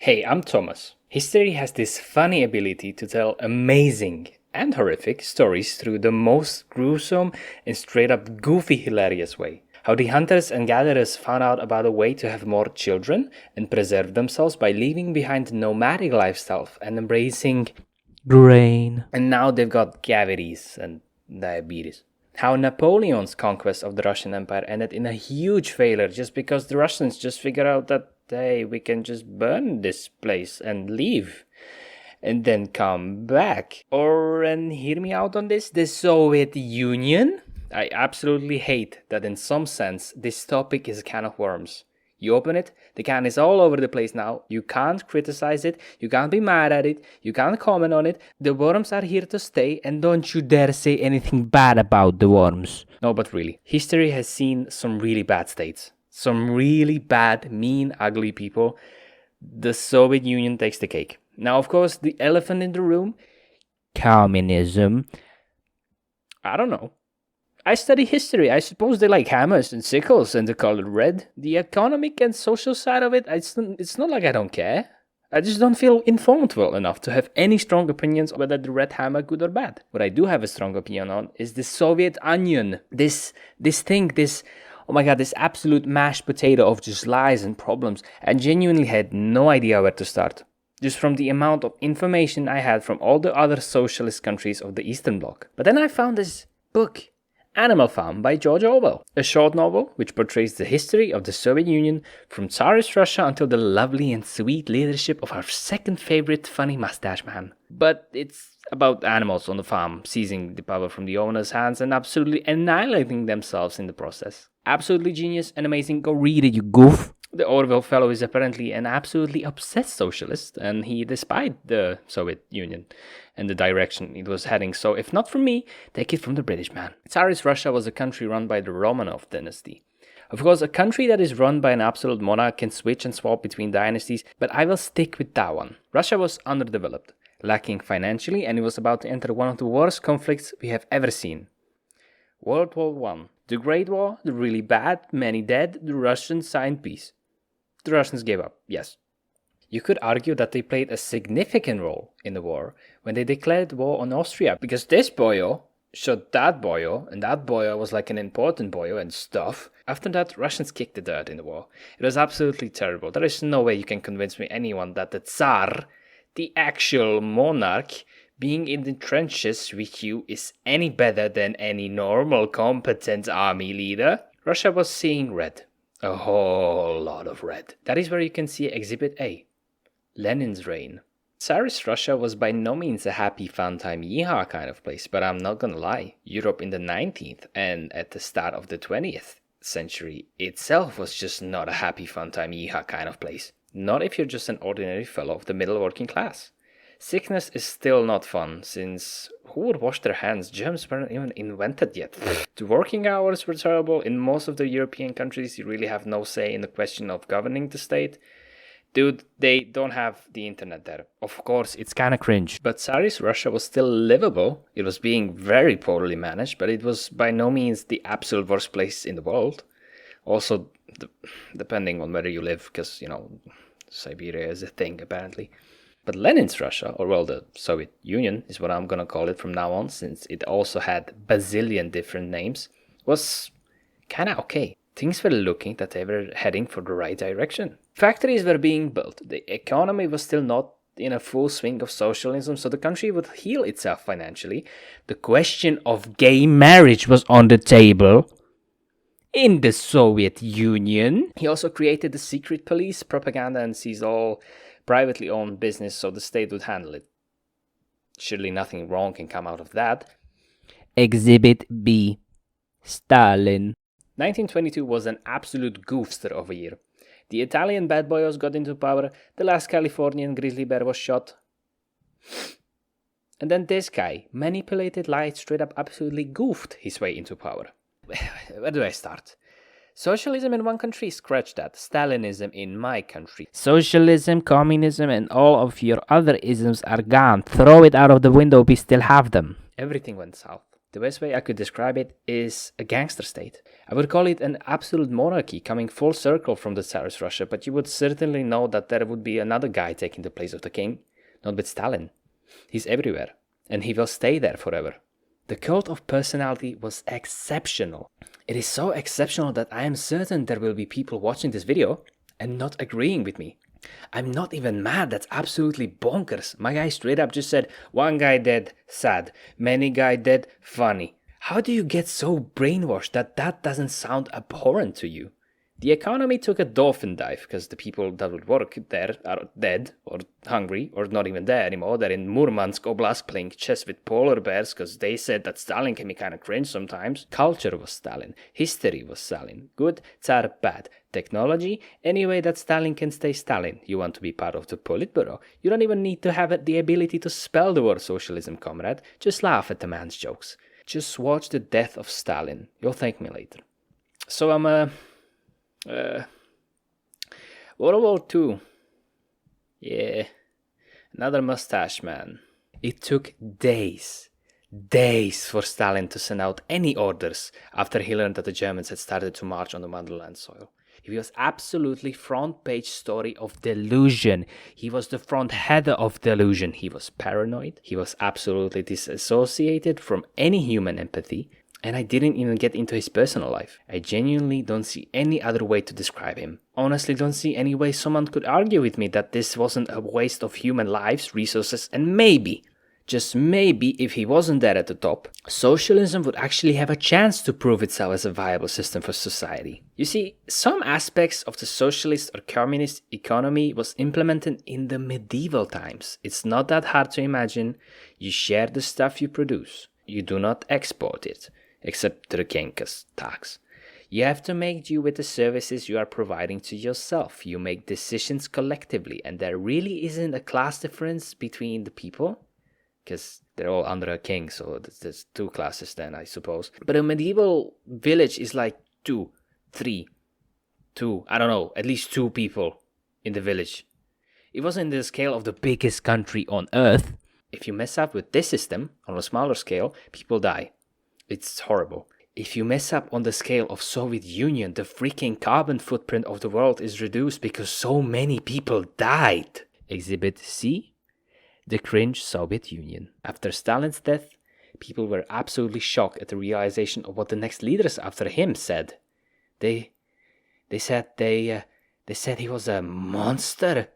Hey, I'm Thomas. History has this funny ability to tell amazing and horrific stories through the most gruesome and straight up goofy hilarious way. How the hunters and gatherers found out about a way to have more children and preserve themselves by leaving behind the nomadic lifestyle and embracing grain. And now they've got cavities and diabetes. How Napoleon's conquest of the Russian Empire ended in a huge failure just because the Russians just figured out that, hey, we can just burn this place and leave and then come back. And hear me out on this, the Soviet Union? I absolutely hate that in some sense this topic is a can of worms. You open it, the can is all over the place now. You can't criticize it, you can't be mad at it, you can't comment on it. The worms are here to stay, and don't you dare say anything bad about the worms. No, but really, history has seen some really bad states. Some really bad, mean, ugly people. The Soviet Union takes the cake. Now, of course, the elephant in the room, communism. I don't know. I study history. I suppose they like hammers and sickles and the color red. The economic and social side of it, it's not like I don't care. I just don't feel informed well enough to have any strong opinions on whether the red hammer good or bad. What I do have a strong opinion on is the Soviet onion. This oh my god, this absolute mashed potato of just lies and problems. I genuinely had no idea where to start. Just from the amount of information I had from all the other socialist countries of the Eastern Bloc. But then I found this book, Animal Farm by George Orwell, a short novel which portrays the history of the Soviet Union from Tsarist Russia until the lovely and sweet leadership of our second favorite funny mustache man. But it's about animals on the farm seizing the power from the owner's hands and absolutely annihilating themselves in the process. Absolutely genius and amazing. Go read it, you goof. The Orwell fellow is apparently an absolutely obsessed socialist, and he despised the Soviet Union and the direction it was heading. So if not from me, take it from the British man. Tsarist Russia was a country run by the Romanov dynasty. Of course, a country that is run by an absolute monarch can switch and swap between dynasties, but I will stick with that one. Russia was underdeveloped, lacking financially, and it was about to enter one of the worst conflicts we have ever seen. World War I. The Great War, the really bad, many dead, the Russians signed peace. The Russians gave up, yes. You could argue that they played a significant role in the war when they declared war on Austria, because this boyo shot that boyo, and that boyo was like an important boyo and stuff. After that, Russians kicked the dirt in the war. It was absolutely terrible. There is no way you can convince me anyone that the Tsar, the actual monarch, being in the trenches with you is any better than any normal competent army leader. Russia was seeing red. A whole lot of red. That is where you can see Exhibit A. Lenin's reign. Tsarist Russia was by no means a happy, fun time, yeehaw kind of place, but I'm not gonna lie. Europe in the 19th and at the start of the 20th century itself was just not a happy, fun time, yeehaw kind of place. Not if you're just an ordinary fellow of the middle working class. Sickness is still not fun, since who would wash their hands? Germs weren't even invented yet. The working hours were terrible. In most of the European countries, you really have no say in the question of governing the state. Dude, they don't have the internet there. Of course, it's kinda cringe. But Tsarist Russia was still livable. It was being very poorly managed, but it was by no means the absolute worst place in the world. Also, depending on where you live, because, Siberia is a thing, apparently. But Lenin's Russia, or well, the Soviet Union is what I'm gonna call it from now on, since it also had bazillion different names, was kinda okay. Things were looking that they were heading for the right direction. Factories were being built, the economy was still not in a full swing of socialism, so the country would heal itself financially. The question of gay marriage was on the table in the Soviet Union. He also created the secret police, propaganda, and seized all privately owned business so the state would handle it. Surely nothing wrong can come out of that. Exhibit B. Stalin. 1922 was an absolute goofster of a year. The Italian bad boys got into power, the last Californian grizzly bear was shot. And then this guy manipulated, lied, straight up absolutely goofed his way into power. Where do I start? Socialism in one country, scratch that. Stalinism in my country. Socialism, communism, and all of your other isms are gone. Throw it out of the window, we still have them. Everything went south. The best way I could describe it is a gangster state. I would call it an absolute monarchy coming full circle from the Tsarist Russia, but you would certainly know that there would be another guy taking the place of the king, not with Stalin. He's everywhere, and he will stay there forever. The cult of personality was exceptional. It is so exceptional that I am certain there will be people watching this video and not agreeing with me. I'm not even mad, that's absolutely bonkers. My guy straight up just said, one guy dead, sad, many guy dead, funny. How do you get so brainwashed that that doesn't sound abhorrent to you? The economy took a dolphin dive because the people that would work there are dead or hungry or not even there anymore. They're in Murmansk Oblast playing chess with polar bears because they said that Stalin can be kind of cringe sometimes. Culture was Stalin. History was Stalin. Good, Tsar, bad. Technology, any way that Stalin can stay Stalin. You want to be part of the Politburo. You don't even need to have the ability to spell the word socialism, comrade. Just laugh at the man's jokes. Just watch the death of Stalin. You'll thank me later. So World War II. Yeah, another mustache man. It took days for Stalin to send out any orders after he learned that the Germans had started to march on the motherland soil. He was absolutely front page story of delusion. He was the front header of delusion. He was paranoid. He was absolutely disassociated from any human empathy. And I didn't even get into his personal life. I genuinely don't see any other way to describe him. Honestly, don't see any way someone could argue with me that this wasn't a waste of human lives, resources, and maybe, just maybe, if he wasn't there at the top, socialism would actually have a chance to prove itself as a viable system for society. You see, some aspects of the socialist or communist economy was implemented in the medieval times. It's not that hard to imagine. You share the stuff you produce. You do not export it. Except to the Genghis tax. You have to make do with the services you are providing to yourself. You make decisions collectively, and there really isn't a class difference between the people, because they're all under a king, so there's two classes then, I suppose. But a medieval village is like at least two people in the village. It wasn't the scale of the biggest country on earth. If you mess up with this system, on a smaller scale, people die. It's horrible. If you mess up on the scale of Soviet Union, the freaking carbon footprint of the world is reduced because so many people died. Exhibit C, the cringe Soviet Union. After Stalin's death, people were absolutely shocked at the realization of what the next leaders after him said. They said he was a monster.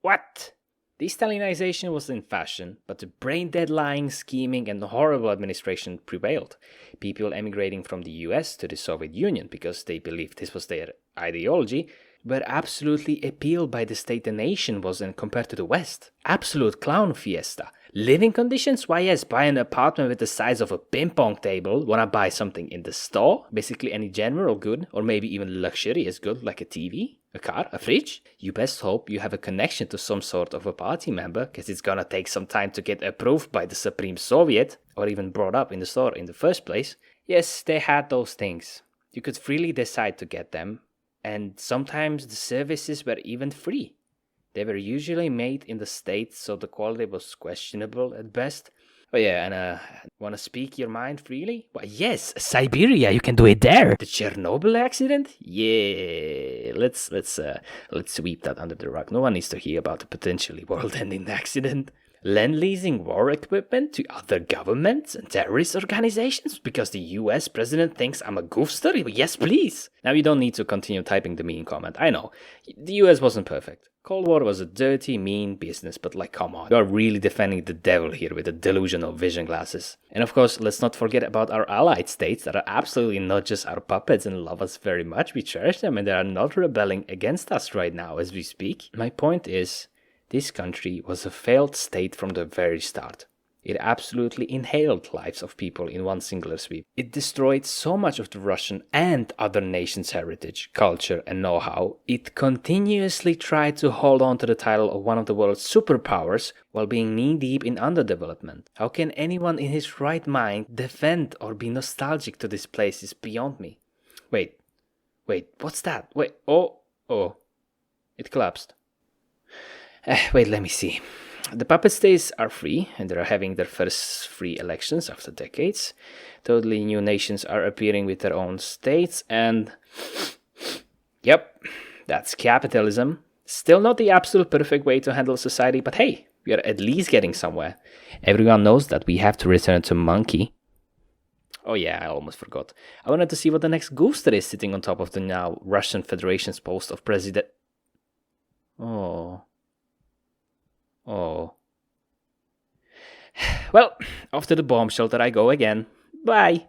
What? De-Stalinization was in fashion, but the brain-dead lying, scheming, and horrible administration prevailed. People emigrating from the US to the Soviet Union because they believed this was their ideology were absolutely appealed by the state the nation was in compared to the West. Absolute clown fiesta. Living conditions? Why yes, buy an apartment with the size of a ping-pong table. Wanna buy something in the store? Basically any general good, or maybe even luxurious good like a TV? A car? A fridge? You best hope you have a connection to some sort of a party member, because it's gonna take some time to get approved by the Supreme Soviet, or even brought up in the store in the first place. Yes, they had those things. You could freely decide to get them, and sometimes the services were even free. They were usually made in the States, so the quality was questionable at best. Oh yeah, and wanna speak your mind freely? Why yes, Siberia, you can do it there. The Chernobyl accident? Yeah, let's sweep that under the rug. No one needs to hear about the potentially world-ending accident. Lend-leasing war equipment to other governments and terrorist organizations because the US president thinks I'm a goofster? Yes, please. Now you don't need to continue typing the mean comment. I know, the US wasn't perfect. Cold War was a dirty, mean business, but like, come on. You are really defending the devil here with the delusional vision glasses. And of course, let's not forget about our allied states that are absolutely not just our puppets and love us very much. We cherish them and they are not rebelling against us right now as we speak. My point is, this country was a failed state from the very start. It absolutely inhaled lives of people in one singular sweep. It destroyed so much of the Russian and other nations' heritage, culture, and know-how. It continuously tried to hold on to the title of one of the world's superpowers while being knee-deep in underdevelopment. How can anyone in his right mind defend or be nostalgic to this place is beyond me. Wait, what's that? Oh, it collapsed. Wait, let me see. The puppet states are free, and they're having their first free elections after decades. Totally new nations are appearing with their own states, and yep, that's capitalism. Still not the absolute perfect way to handle society, but hey, we are at least getting somewhere. Everyone knows that we have to return to monkey. Oh yeah, I almost forgot. I wanted to see what the next gooster is sitting on top of the now Russian Federation's post of president. Oh. Oh. Well, off to the bomb shelter I go again. Bye.